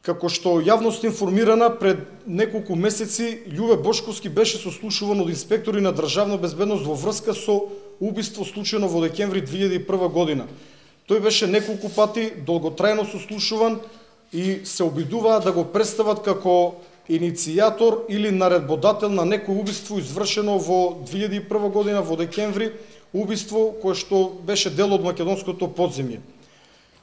Како што јавност информирана, пред неколку месеци Љубе Бошковски беше сослушуван од инспектори на државна безбедност во врска со убиство случајно во декември 2001 година. Тој беше неколку пати долготрајно сослушуван и се обидуваа да го представат како иницијатор или наредбодател на некој убиство извршено во 2001 година во декември, убиство кое што беше дел од македонското подземје.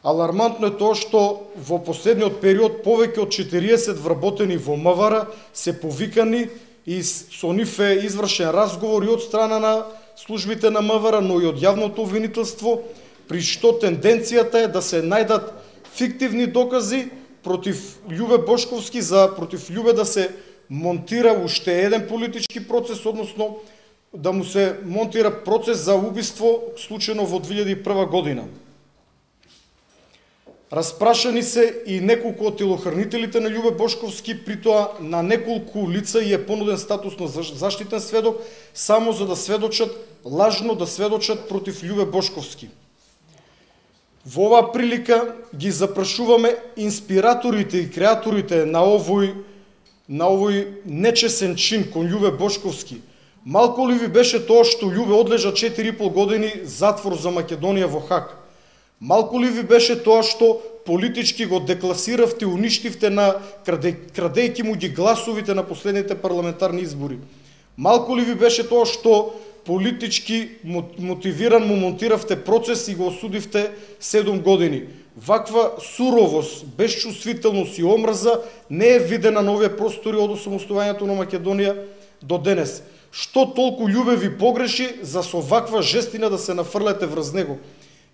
Алармантно е тоа што во последниот период повеќе од 40 вработени во МВР се повикани и со нив е извршен разговор и од страна на службите на МВР, но и од јавното обвинителство, при што тенденцијата е да се најдат фиктивни докази против Љубе Бошковски, против Љубе да се монтира уште еден политички процес, односно да му се монтира процес за убиство случајно во 2001 година. Распрашани се и неколку од телохранителите на Љубе Бошковски, притоа на неколку лица и е понуден статус на заштитен сведок само за да сведочат, лажно да сведочат против Љубе Бошковски. Во оваа прилика ги запрашуваме инспираторите и креаторите на овој нечесен чин кон Љубе Бошковски. Малку ли ви беше тоа што Љубе одлежа 4,5 години затвор за Македонија во Хаг? Малку ли ви беше тоа што политички го декласиравте, уништивте крадејќи му ги гласовите на последните парламентарни избори? Малку ли ви беше тоа што политички мотивиран му монтиравте процес и го осудивте 7 години? Ваква суровост, безчувствителност и омрза не е видена на овие простори од осамостојањето на Македонија до денес. Што толку Љубе ви погреши за со ваква жестина да се нафрлете врз него?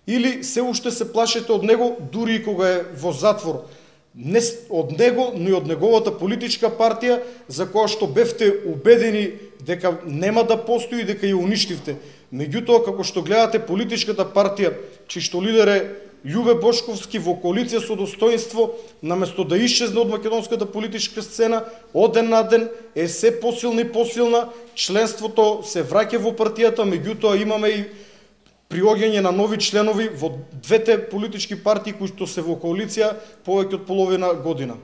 Или се уште се плашите од него, дури и кога е во затвор? Не од него, но и од неговата политичка партија, за која што бевте убедени дека нема да постои и дека ја уништивте. Меѓутоа, како што гледате, политичката партија, чишто лидер е Љубе Бошковски, во коалиција со достоинство, наместо да исчезне од македонската политичка сцена, од ден на ден е се посилна и посилна, членството се враќа во партијата, меѓутоа имаме и приоѓање на нови членови во двете политички партии кои што се во коалиција повеќе од половина година.